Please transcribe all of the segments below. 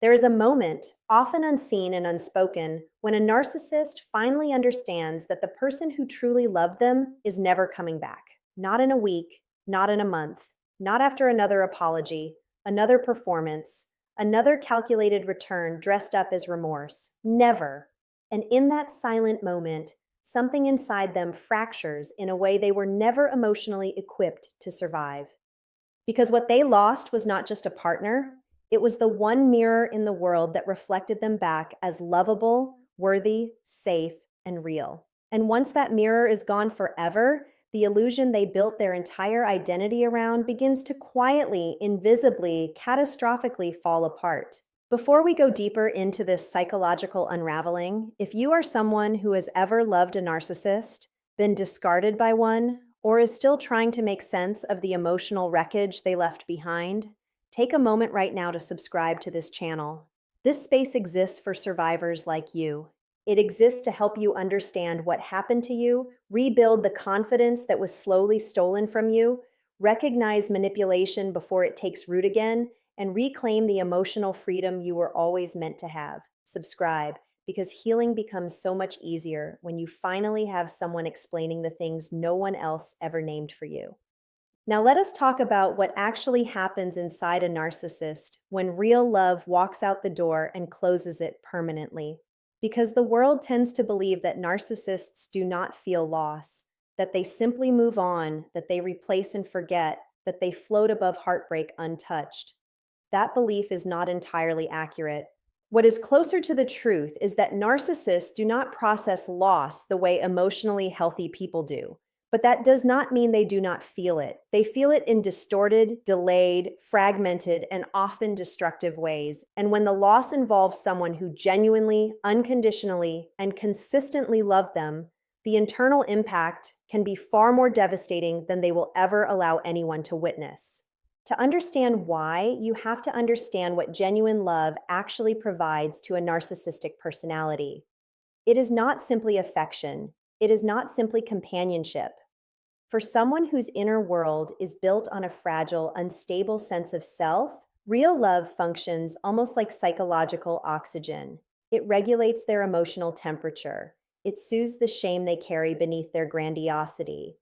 There is a moment, often unseen and unspoken, when a narcissist finally understands that the person who truly loved them is never coming back. Not in a week, not in a month, not after another apology, another performance, another calculated return dressed up as remorse. Never. And in that silent moment, something inside them fractures in a way they were never emotionally equipped to survive. Because what they lost was not just a partner, it was the one mirror in the world that reflected them back as lovable, worthy, safe, and real. And once that mirror is gone forever, the illusion they built their entire identity around begins to quietly, invisibly, catastrophically fall apart. Before we go deeper into this psychological unraveling, if you are someone who has ever loved a narcissist, been discarded by one, or is still trying to make sense of the emotional wreckage they left behind, take a moment right now to subscribe to this channel. This space exists for survivors like you. It exists to help you understand what happened to you, rebuild the confidence that was slowly stolen from you, recognize manipulation before it takes root again, and reclaim the emotional freedom you were always meant to have. Subscribe, because healing becomes so much easier when you finally have someone explaining the things no one else ever named for you. Now, let us talk about what actually happens inside a narcissist when real love walks out the door and closes it permanently. Because the world tends to believe that narcissists do not feel loss, that they simply move on, that they replace and forget, that they float above heartbreak untouched. That belief is not entirely accurate. What is closer to the truth is that narcissists do not process loss the way emotionally healthy people do. But that does not mean they do not feel it. They feel it in distorted, delayed, fragmented, and often destructive ways. And when the loss involves someone who genuinely, unconditionally, and consistently loved them, the internal impact can be far more devastating than they will ever allow anyone to witness. To understand why, you have to understand what genuine love actually provides to a narcissistic personality. It is not simply affection. It is not simply companionship. For someone whose inner world is built on a fragile, unstable sense of self, real love functions almost like psychological oxygen. It regulates their emotional temperature. It soothes the shame they carry beneath their grandiosity.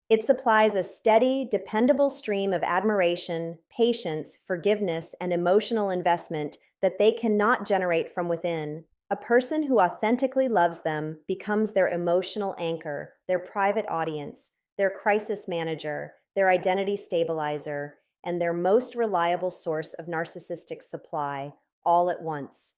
It supplies a steady, dependable stream of admiration, patience, forgiveness, and emotional investment that they cannot generate from within. A person who authentically loves them becomes their emotional anchor, their private audience, their crisis manager, their identity stabilizer, and their most reliable source of narcissistic supply, all at once.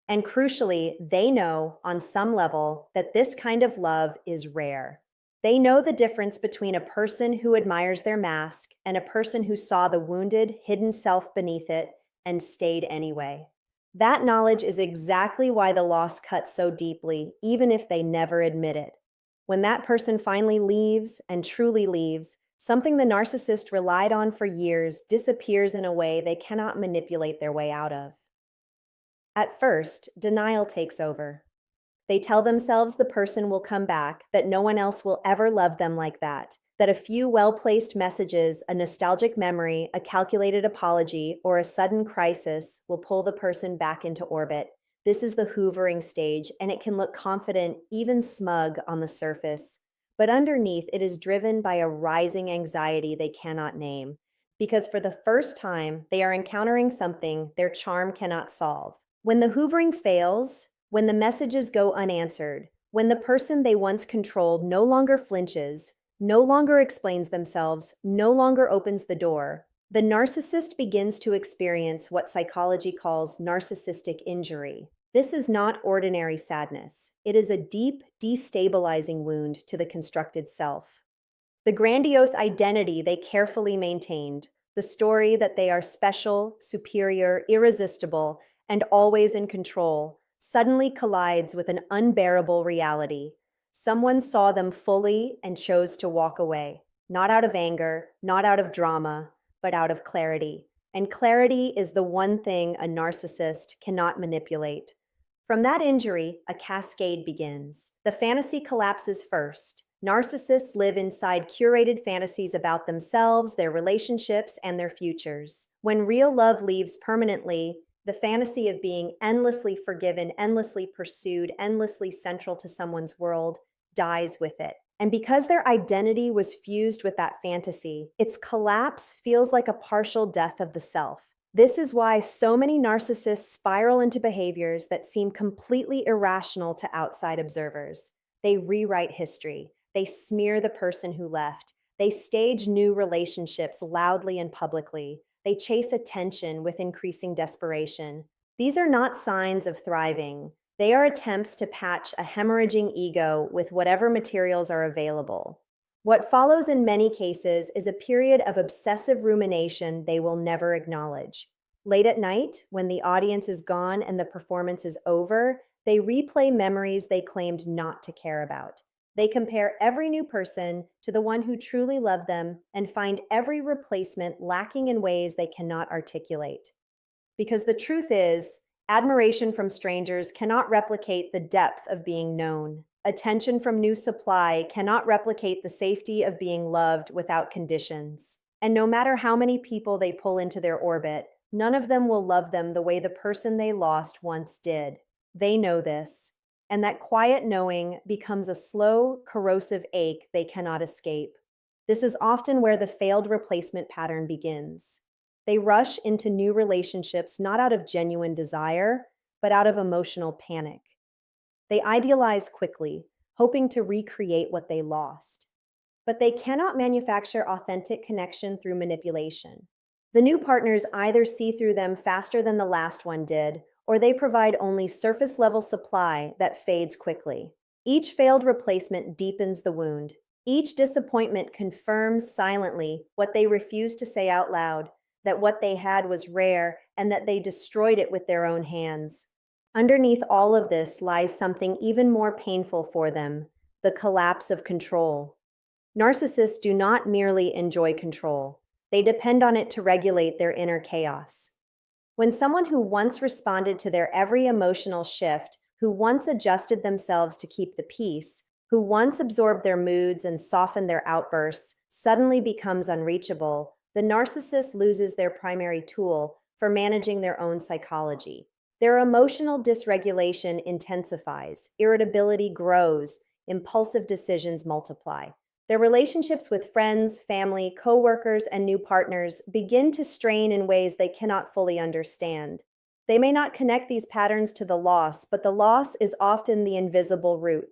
And crucially, they know, on some level, that this kind of love is rare. They know the difference between a person who admires their mask and a person who saw the wounded, hidden self beneath it and stayed anyway. That knowledge is exactly why the loss cuts so deeply, even if they never admit it. When that person finally leaves, and truly leaves, something the narcissist relied on for years disappears in a way they cannot manipulate their way out of. At first, denial takes over. They tell themselves the person will come back, that no one else will ever love them like that a few well-placed messages, a nostalgic memory, a calculated apology, or a sudden crisis will pull the person back into orbit. This is the hoovering stage, and it can look confident, even smug on the surface. But underneath, it is driven by a rising anxiety they cannot name. Because for the first time, they are encountering something their charm cannot solve. When the hoovering fails, when the messages go unanswered, when the person they once controlled no longer flinches, no longer explains themselves, no longer opens the door, the narcissist begins to experience what psychology calls narcissistic injury. This is not ordinary sadness. It is a deep, destabilizing wound to the constructed self. The grandiose identity they carefully maintained, the story that they are special, superior, irresistible, and always in control, suddenly collides with an unbearable reality. Someone saw them fully and chose to walk away, not out of anger, not out of drama, but out of clarity. And clarity is the one thing a narcissist cannot manipulate. From that injury, a cascade begins. The fantasy collapses first. Narcissists live inside curated fantasies about themselves, their relationships, and their futures. When real love leaves permanently, The fantasy of being endlessly forgiven, endlessly pursued, endlessly central to someone's world dies with it. And because their identity was fused with that fantasy, its collapse feels like a partial death of the self. This is why so many narcissists spiral into behaviors that seem completely irrational to outside observers. They rewrite history. They smear the person who left. They stage new relationships loudly and publicly. They chase attention with increasing desperation. These are not signs of thriving. They are attempts to patch a hemorrhaging ego with whatever materials are available. What follows in many cases is a period of obsessive rumination they will never acknowledge. Late at night, when the audience is gone and the performance is over, they replay memories they claimed not to care about. They compare every new person to the one who truly loved them and find every replacement lacking in ways they cannot articulate. Because the truth is, admiration from strangers cannot replicate the depth of being known. Attention from new supply cannot replicate the safety of being loved without conditions. And no matter how many people they pull into their orbit, none of them will love them the way the person they lost once did. They know this. And that quiet knowing becomes a slow, corrosive ache they cannot escape. This is often where the failed replacement pattern begins. They rush into new relationships not out of genuine desire, but out of emotional panic. They idealize quickly, hoping to recreate what they lost. But they cannot manufacture authentic connection through manipulation. The new partners either see through them faster than the last one did, or they provide only surface-level supply that fades quickly. Each failed replacement deepens the wound. Each disappointment confirms silently what they refuse to say out loud, that what they had was rare and that they destroyed it with their own hands. Underneath all of this lies something even more painful for them: the collapse of control. Narcissists do not merely enjoy control, they depend on it to regulate their inner chaos. When someone who once responded to their every emotional shift, who once adjusted themselves to keep the peace, who once absorbed their moods and softened their outbursts, suddenly becomes unreachable, the narcissist loses their primary tool for managing their own psychology. Their emotional dysregulation intensifies, irritability grows, impulsive decisions multiply. Their relationships with friends, family, coworkers, and new partners begin to strain in ways they cannot fully understand. They may not connect these patterns to the loss, but the loss is often the invisible root.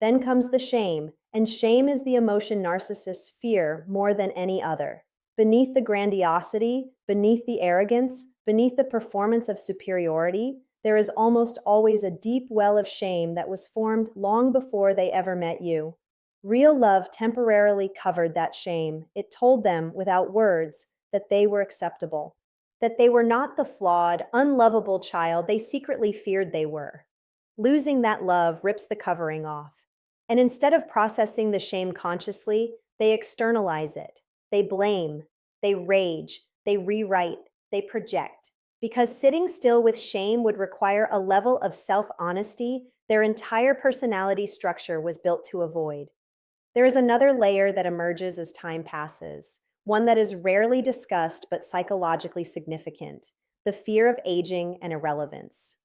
Then comes the shame, and shame is the emotion narcissists fear more than any other. Beneath the grandiosity, beneath the arrogance, beneath the performance of superiority, there is almost always a deep well of shame that was formed long before they ever met you. Real love temporarily covered that shame. It told them, without words, that they were acceptable, that they were not the flawed, unlovable child they secretly feared they were. Losing that love rips the covering off. And instead of processing the shame consciously, they externalize it. They blame, they rage, they rewrite, they project. Because sitting still with shame would require a level of self-honesty their entire personality structure was built to avoid. There is another layer that emerges as time passes, one that is rarely discussed but psychologically significant: the fear of aging and irrelevance.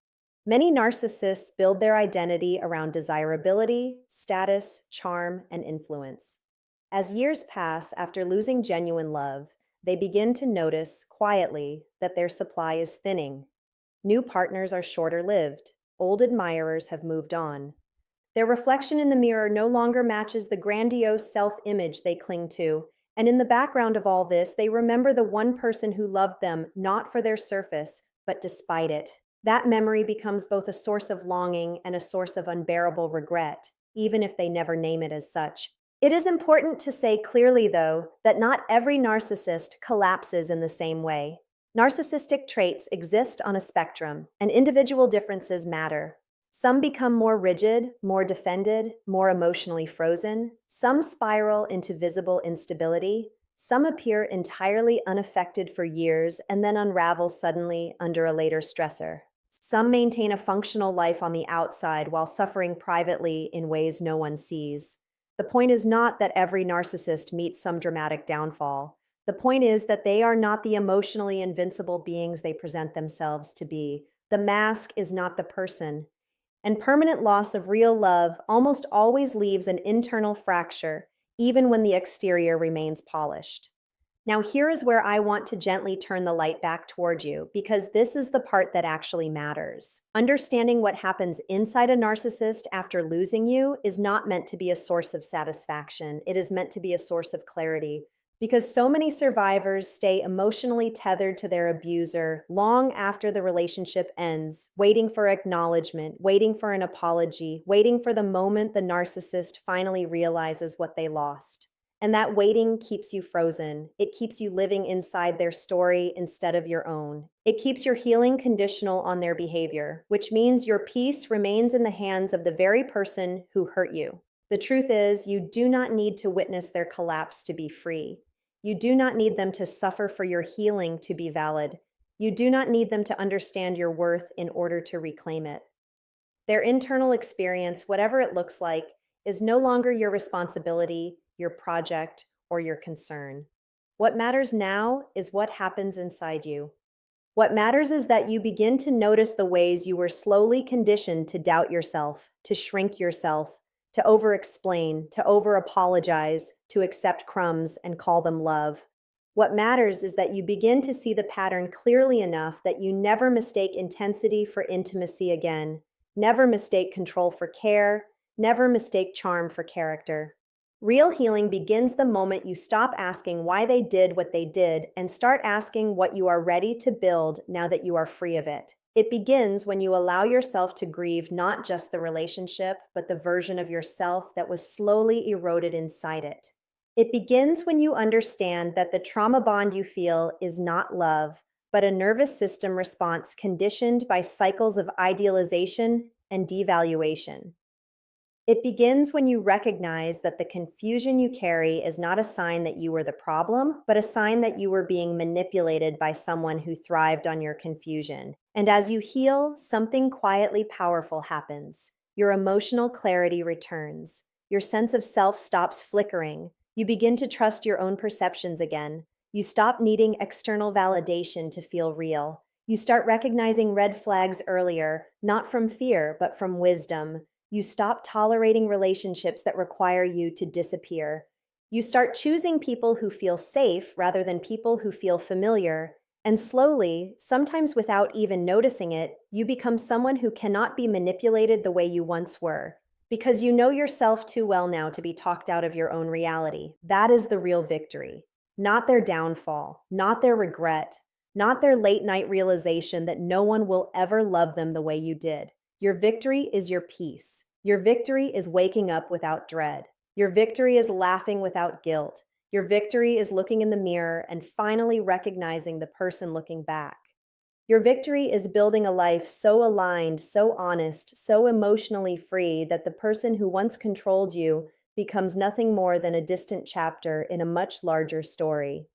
Many narcissists build their identity around desirability, status, charm, and influence. As years pass after losing genuine love, they begin to notice, quietly, that their supply is thinning. New partners are shorter-lived. Old admirers have moved on. Their reflection in the mirror no longer matches the grandiose self-image they cling to, and in the background of all this, they remember the one person who loved them not for their surface, but despite it. That memory becomes both a source of longing and a source of unbearable regret, even if they never name it as such. It is important to say clearly, though, that not every narcissist collapses in the same way. Narcissistic traits exist on a spectrum, and individual differences matter. Some become more rigid, more defended, more emotionally frozen. Some spiral into visible instability. Some appear entirely unaffected for years and then unravel suddenly under a later stressor. Some maintain a functional life on the outside while suffering privately in ways no one sees. The point is not that every narcissist meets some dramatic downfall. The point is that they are not the emotionally invincible beings they present themselves to be. The mask is not the person. And permanent loss of real love almost always leaves an internal fracture, even when the exterior remains polished. Now, here is where I want to gently turn the light back toward you, because this is the part that actually matters. Understanding what happens inside a narcissist after losing you is not meant to be a source of satisfaction. It is meant to be a source of clarity. Because so many survivors stay emotionally tethered to their abuser long after the relationship ends, waiting for acknowledgement, waiting for an apology, waiting for the moment the narcissist finally realizes what they lost. And that waiting keeps you frozen. It keeps you living inside their story instead of your own. It keeps your healing conditional on their behavior, which means your peace remains in the hands of the very person who hurt you. The truth is, you do not need to witness their collapse to be free. You do not need them to suffer for your healing to be valid. You do not need them to understand your worth in order to reclaim it. Their internal experience, whatever it looks like, is no longer your responsibility, your project, or your concern. What matters now is what happens inside you. What matters is that you begin to notice the ways you were slowly conditioned to doubt yourself, to shrink yourself, to over-explain, to over-apologize, to accept crumbs and call them love. What matters is that you begin to see the pattern clearly enough that you never mistake intensity for intimacy again, never mistake control for care, never mistake charm for character. Real healing begins the moment you stop asking why they did what they did and start asking what you are ready to build now that you are free of it. It begins when you allow yourself to grieve not just the relationship, but the version of yourself that was slowly eroded inside it. It begins when you understand that the trauma bond you feel is not love, but a nervous system response conditioned by cycles of idealization and devaluation. It begins when you recognize that the confusion you carry is not a sign that you were the problem, but a sign that you were being manipulated by someone who thrived on your confusion. And as you heal, something quietly powerful happens. Your emotional clarity returns. Your sense of self stops flickering. You begin to trust your own perceptions again. You stop needing external validation to feel real. You start recognizing red flags earlier, not from fear, but from wisdom. You stop tolerating relationships that require you to disappear. You start choosing people who feel safe rather than people who feel familiar. And slowly, sometimes without even noticing it, you become someone who cannot be manipulated the way you once were. Because you know yourself too well now to be talked out of your own reality. That is the real victory. Not their downfall, not their regret, not their late night realization that no one will ever love them the way you did. Your victory is your peace. Your victory is waking up without dread. Your victory is laughing without guilt. Your victory is looking in the mirror and finally recognizing the person looking back. Your victory is building a life so aligned, so honest, so emotionally free that the person who once controlled you becomes nothing more than a distant chapter in a much larger story.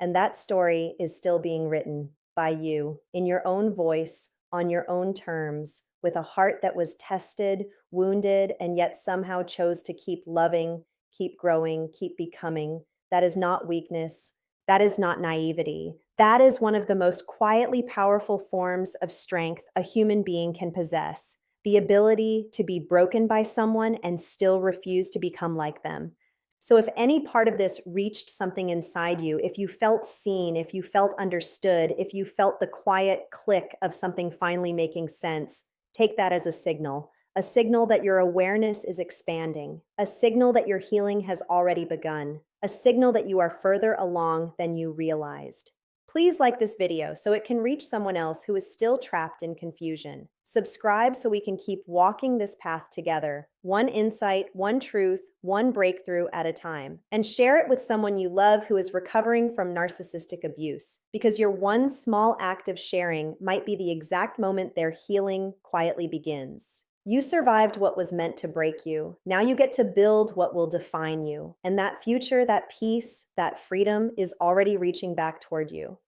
And that story is still being written by you, in your own voice, on your own terms, with a heart that was tested, wounded, and yet somehow chose to keep loving, keep growing, keep becoming. That is not weakness. That is not naivety. That is one of the most quietly powerful forms of strength a human being can possess. The ability to be broken by someone and still refuse to become like them. So if any part of this reached something inside you, if you felt seen, if you felt understood, if you felt the quiet click of something finally making sense, take that as a signal that your awareness is expanding, a signal that your healing has already begun, a signal that you are further along than you realized. Please like this video so it can reach someone else who is still trapped in confusion. Subscribe so we can keep walking this path together, one insight, one truth, one breakthrough at a time. And share it with someone you love who is recovering from narcissistic abuse, because your one small act of sharing might be the exact moment their healing quietly begins. You survived what was meant to break you. Now you get to build what will define you. And that future, that peace, that freedom is already reaching back toward you.